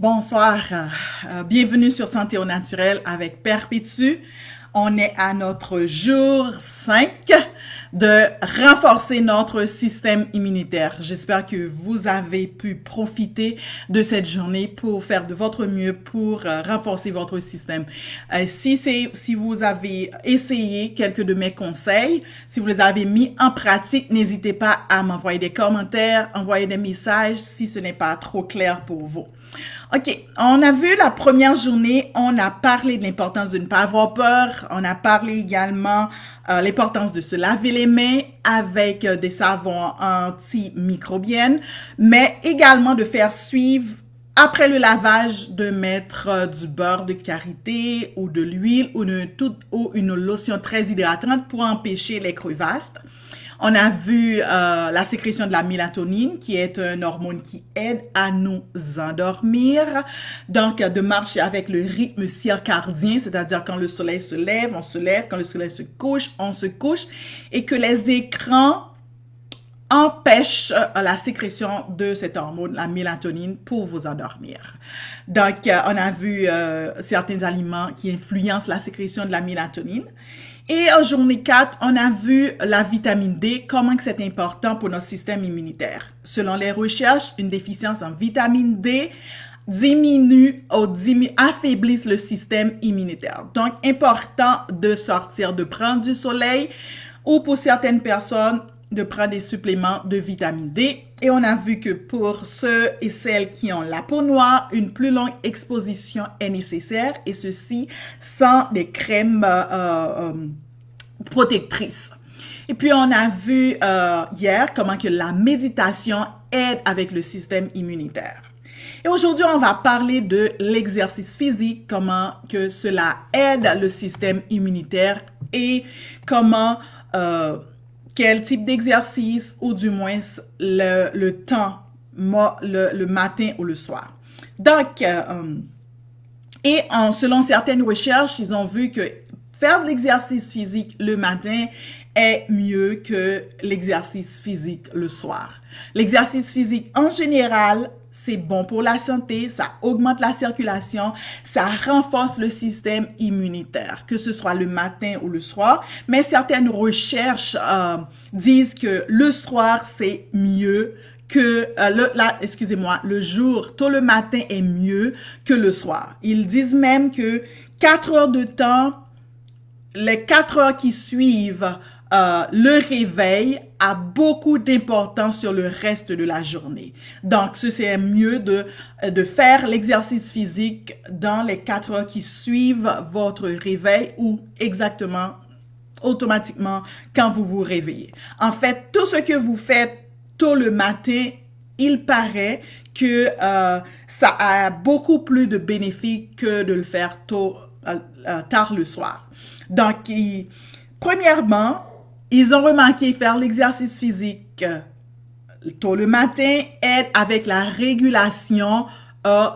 Bonsoir, bienvenue sur Santé au naturel avec Perpétue. On est à notre jour 5 de renforcer notre système immunitaire. J'espère que vous avez pu profiter de cette journée pour faire de votre mieux pour renforcer votre système. Si vous avez essayé quelques de mes conseils, si vous les avez mis en pratique, n'hésitez pas à m'envoyer des commentaires, envoyer des messages si ce n'est pas trop clair pour vous. OK, on a vu la première journée, on a parlé de l'importance de ne pas avoir peur, on a parlé également l'importance de se laver les mains avec des savons antimicrobiennes, mais également de faire suivre après le lavage de mettre du beurre de karité ou de l'huile ou une lotion très hydratante pour empêcher les crevasses. On a vu la sécrétion de la mélatonine, qui est une hormone qui aide à nous endormir. Donc, de marcher avec le rythme circadien, c'est-à-dire quand le soleil se lève, on se lève, quand le soleil se couche, on se couche, et que les écrans empêchent la sécrétion de cette hormone, la mélatonine, pour vous endormir. Donc, on a vu certains aliments qui influencent la sécrétion de la mélatonine. Et en journée 4, on a vu la vitamine D, comment que c'est important pour notre système immunitaire. Selon les recherches, une déficience en vitamine D affaiblisse le système immunitaire. Donc, important de sortir, de prendre du soleil ou pour certaines personnes, de prendre des suppléments de vitamine D. Et on a vu que pour ceux et celles qui ont la peau noire, une plus longue exposition est nécessaire, et ceci sans des crèmes protectrices. Et puis on a vu hier comment que la méditation aide avec le système immunitaire. Et aujourd'hui, on va parler de l'exercice physique, comment que cela aide le système immunitaire et comment quel type d'exercice, ou du moins le temps, le matin ou le soir. Donc, selon certaines recherches, ils ont vu que faire de l'exercice physique le matin est mieux que l'exercice physique le soir. L'exercice physique, en général, c'est bon pour la santé, ça augmente la circulation, ça renforce le système immunitaire, que ce soit le matin ou le soir. Mais certaines recherches disent que le soir, c'est mieux que, le jour, tôt le matin est mieux que le soir. Ils disent même que 4 heures de temps, les 4 heures qui suivent le réveil a beaucoup d'importance sur le reste de la journée. Donc, c'est mieux de faire l'exercice physique dans les 4 heures qui suivent votre réveil, ou exactement, automatiquement, quand vous vous réveillez. En fait, tout ce que vous faites tôt le matin, il paraît que ça a beaucoup plus de bénéfices que de le faire tard le soir. Donc, premièrement, ils ont remarqué faire l'exercice physique tôt le matin aide avec la régulation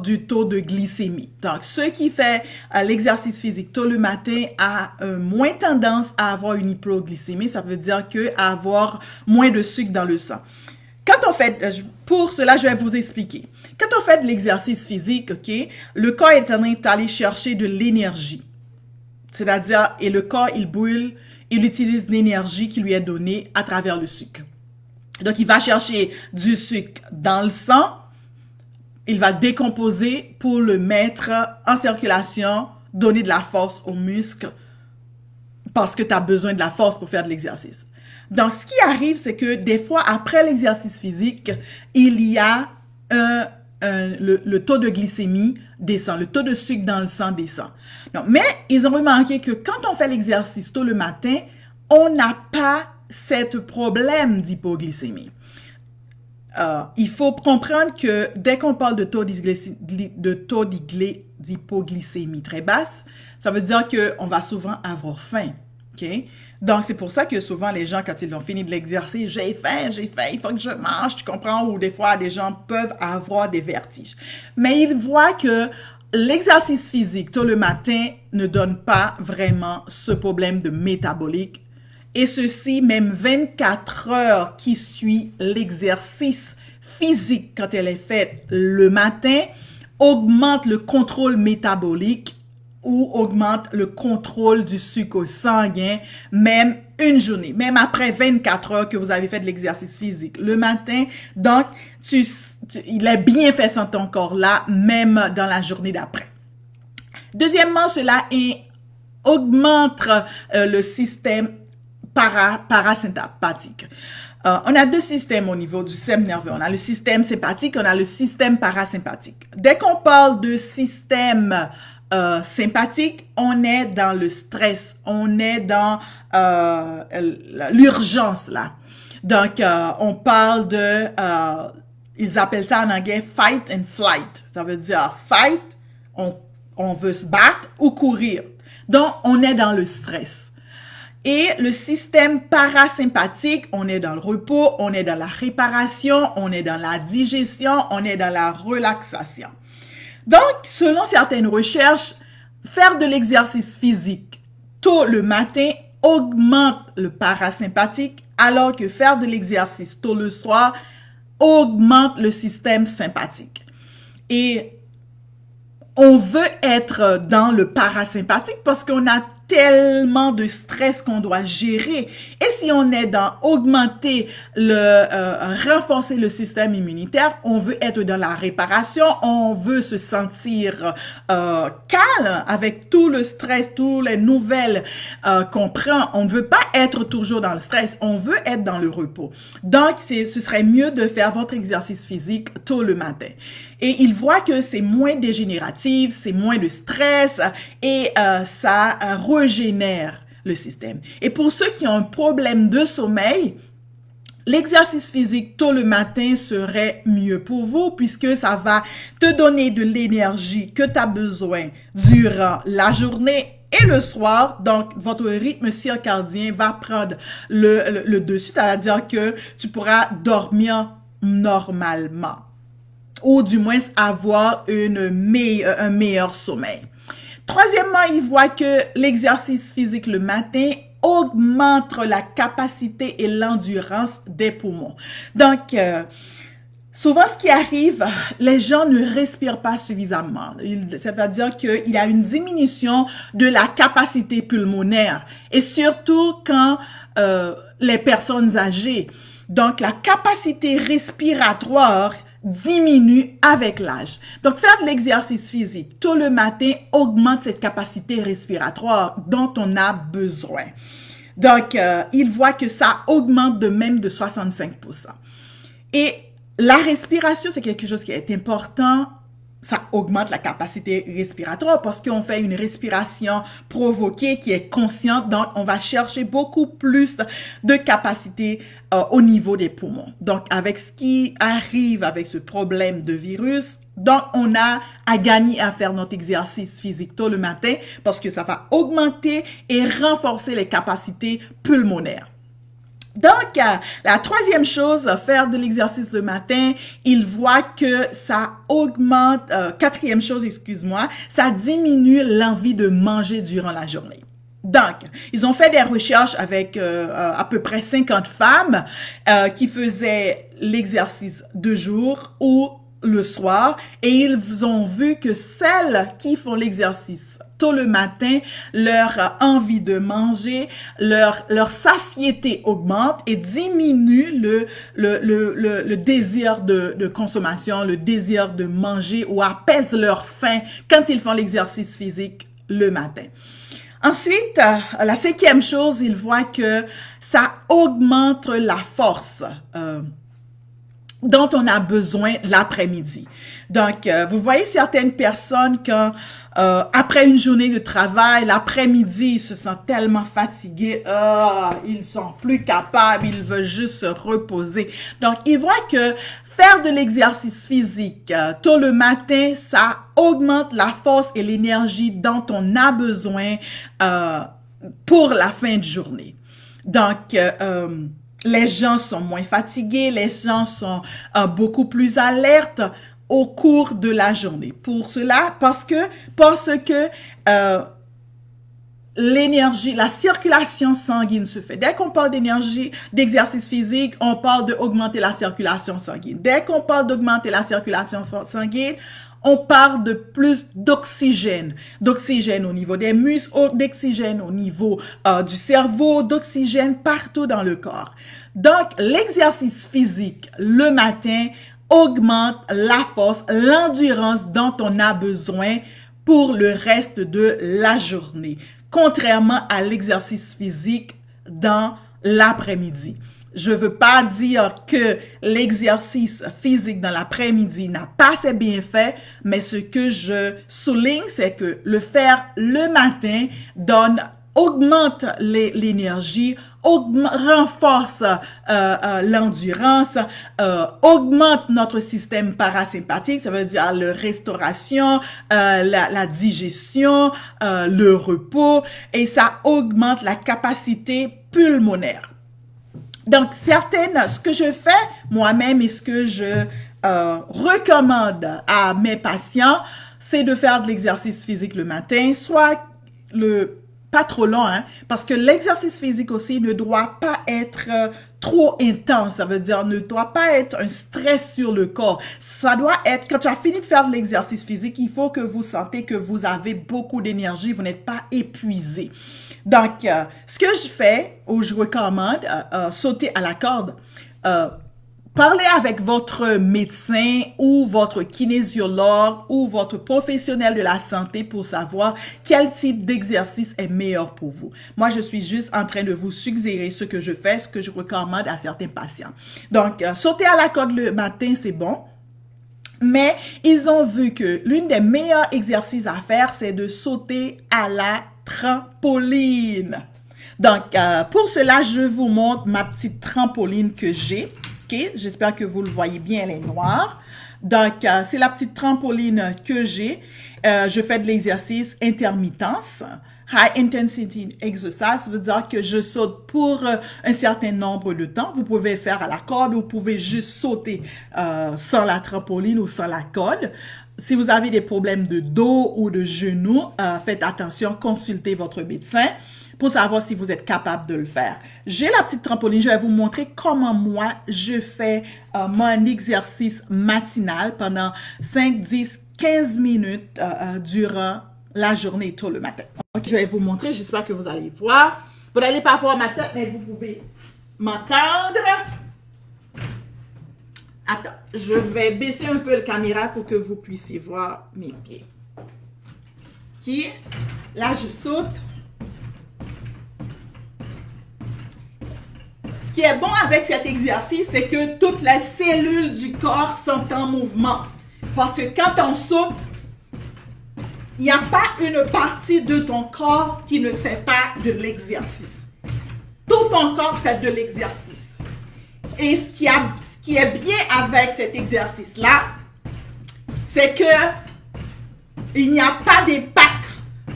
du taux de glycémie. Donc, ceux qui font l'exercice physique tôt le matin a moins tendance à avoir une hypoglycémie. Ça veut dire à avoir moins de sucre dans le sang. Quand on fait, pour cela, je vais vous expliquer. Quand on fait de l'exercice physique, OK, le corps est en train d'aller chercher de l'énergie. C'est-à-dire, et le corps, il brûle, il utilise l'énergie qui lui est donnée à travers le sucre. Donc, il va chercher du sucre dans le sang, il va décomposer pour le mettre en circulation, donner de la force aux muscles, parce que tu as besoin de la force pour faire de l'exercice. Donc, ce qui arrive, c'est que des fois, après l'exercice physique, il y a le taux de glycémie descend, le taux de sucre dans le sang descend. Non, mais ils ont remarqué que quand on fait l'exercice tôt le matin, on n'a pas ce problème d'hypoglycémie. Il faut comprendre que dès qu'on parle de taux d'hypoglycémie très basse, ça veut dire qu'on va souvent avoir faim. Okay? Donc, c'est pour ça que souvent, les gens, quand ils ont fini de l'exercice, j'ai faim, il faut que je mange, tu comprends? Ou des fois, les gens peuvent avoir des vertiges. Mais ils voient que l'exercice physique tôt le matin ne donne pas vraiment ce problème de métabolique. Et ceci, même 24 heures qui suit l'exercice physique quand elle est faite le matin, augmente le contrôle métabolique ou augmente le contrôle du sucre sanguin, même une journée, même après 24 heures que vous avez fait de l'exercice physique le matin. Donc, il est bien fait sans ton corps là, même dans la journée d'après. Deuxièmement, cela augmente le système parasympathique. On a deux systèmes au niveau du système nerveux. On a le système sympathique, on a le système parasympathique. Dès qu'on parle de système sympathique, on est dans le stress, on est dans l'urgence là. Donc, on parle de, ils appellent ça en anglais fight and flight. Ça veut dire fight, on veut se battre ou courir. Donc, on est dans le stress. Et le système parasympathique, on est dans le repos, on est dans la réparation, on est dans la digestion, on est dans la relaxation. Donc, selon certaines recherches, faire de l'exercice physique tôt le matin augmente le parasympathique, alors que faire de l'exercice tôt le soir augmente le système sympathique. Et on veut être dans le parasympathique parce qu'on a tellement de stress qu'on doit gérer. Et si on est dans augmenter renforcer le système immunitaire, on veut être dans la réparation, on veut se sentir calme avec tout le stress, toutes les nouvelles qu'on prend. On ne veut pas être toujours dans le stress, on veut être dans le repos. Donc, ce serait mieux de faire votre exercice physique tôt le matin. Et il voit que c'est moins dégénératif, c'est moins de stress et ça régénère le système. Et pour ceux qui ont un problème de sommeil, l'exercice physique tôt le matin serait mieux pour vous puisque ça va te donner de l'énergie que tu as besoin durant la journée et le soir. Donc, votre rythme circadien va prendre le dessus, c'est-à-dire que tu pourras dormir normalement, ou du moins avoir un meilleur sommeil. Troisièmement, il voit que l'exercice physique le matin augmente la capacité et l'endurance des poumons. Donc, souvent, ce qui arrive, les gens ne respirent pas suffisamment. Ça veut dire qu'il y a une diminution de la capacité pulmonaire, et surtout quand les personnes âgées. Donc, la capacité respiratoire diminue avec l'âge. Donc, faire de l'exercice physique tôt le matin augmente cette capacité respiratoire dont on a besoin. Donc, il voit que ça augmente de même de 65%. Et la respiration, c'est quelque chose qui est important. Ça augmente la capacité respiratoire parce qu'on fait une respiration provoquée qui est consciente. Donc, on va chercher beaucoup plus de capacité au niveau des poumons. Donc, avec ce qui arrive avec ce problème de virus, donc, on a à gagner à faire notre exercice physique tôt le matin parce que ça va augmenter et renforcer les capacités pulmonaires. Donc, la troisième chose, faire de l'exercice le matin, il voit que ça augmente, quatrième chose, excuse-moi, ça diminue l'envie de manger durant la journée. Donc, ils ont fait des recherches avec à peu près 50 femmes qui faisaient l'exercice de jour ou le soir, et ils ont vu que celles qui font l'exercice tôt le matin, leur envie de manger, leur satiété augmente et diminue le désir de consommation, le désir de manger, ou apaise leur faim quand ils font l'exercice physique le matin. Ensuite, la cinquième chose, il voit que ça augmente la force dont on a besoin l'après-midi. Donc, vous voyez certaines personnes quand, après une journée de travail, l'après-midi, ils se sentent tellement fatigués, ils sont plus capables, ils veulent juste se reposer. Donc, ils voient que faire de l'exercice physique tôt le matin, ça augmente la force et l'énergie dont on a besoin pour la fin de journée. Donc, les gens sont moins fatigués, les gens sont beaucoup plus alertes au cours de la journée. Pour cela, parce que l'énergie, la circulation sanguine se fait. Dès qu'on parle d'énergie, d'exercice physique, on parle d'augmenter la circulation sanguine. Dès qu'on parle d'augmenter la circulation sanguine, on parle de plus d'oxygène. D'oxygène au niveau des muscles, d'oxygène au niveau du cerveau, d'oxygène partout dans le corps. Donc, l'exercice physique le matin augmente la force, l'endurance dont on a besoin pour le reste de la journée, contrairement à l'exercice physique dans l'après-midi. Je veux pas dire que l'exercice physique dans l'après-midi n'a pas ses bienfaits, mais ce que je souligne, c'est que le faire le matin augmente l'énergie, renforce l'endurance, augmente notre système parasympathique, ça veut dire la restauration, la digestion, le repos, et ça augmente la capacité pulmonaire. Donc, ce que je fais moi-même et ce que je recommande à mes patients, c'est de faire de l'exercice physique le matin, soit pas trop long, hein, parce que l'exercice physique aussi ne doit pas être trop intense, ça veut dire ne doit pas être un stress sur le corps. Ça doit être, quand tu as fini de faire de l'exercice physique, il faut que vous sentez que vous avez beaucoup d'énergie, vous n'êtes pas épuisé. Donc, ce que je fais, ou je recommande, sauter à la corde, parlez avec votre médecin ou votre kinésiologue ou votre professionnel de la santé pour savoir quel type d'exercice est meilleur pour vous. Moi, je suis juste en train de vous suggérer ce que je fais, ce que je recommande à certains patients. Donc, sauter à la corde le matin, c'est bon. Mais ils ont vu que l'une des meilleurs exercices à faire, c'est de sauter à la trampoline. Donc, pour cela, je vous montre ma petite trampoline que j'ai. Okay? J'espère que vous le voyez bien, elle est noire. Donc, c'est la petite trampoline que j'ai. Je fais de l'exercice intermittence. High intensity exercise, ça veut dire que je saute pour un certain nombre de temps. Vous pouvez faire à la corde, vous pouvez juste sauter sans la trampoline ou sans la corde. Si vous avez des problèmes de dos ou de genoux, faites attention, consultez votre médecin pour savoir si vous êtes capable de le faire. J'ai la petite trampoline, je vais vous montrer comment moi je fais mon exercice matinal pendant 5, 10, 15 minutes durant la journée tôt le matin. Okay, je vais vous montrer, j'espère que vous allez voir. Vous n'allez pas voir ma tête, mais vous pouvez m'entendre. Attends, je vais baisser un peu la caméra pour que vous puissiez voir mes pieds. Ok, là je saute. Ce qui est bon avec cet exercice, c'est que toutes les cellules du corps sont en mouvement. Parce que quand on saute, il n'y a pas une partie de ton corps qui ne fait pas de l'exercice. Tout ton corps fait de l'exercice. Et ce qui est bien avec cet exercice-là, c'est que il n'y a pas d'impact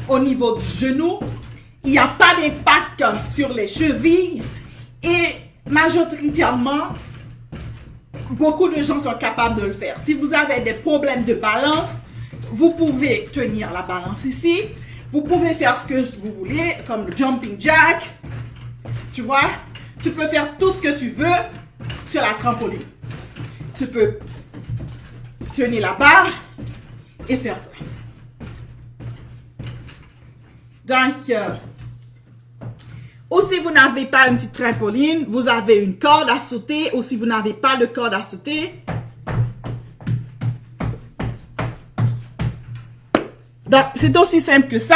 au niveau du genou, il n'y a pas d'impact sur les chevilles et majoritairement, beaucoup de gens sont capables de le faire. Si vous avez des problèmes de balance, vous pouvez tenir la balance ici. Vous pouvez faire ce que vous voulez, comme le jumping jack. Tu vois, tu peux faire tout ce que tu veux sur la trampoline. Tu peux tenir la barre et faire ça. Donc, ou si vous n'avez pas une petite trampoline, vous avez une corde à sauter. Ou si vous n'avez pas de corde à sauter, donc c'est aussi simple que ça.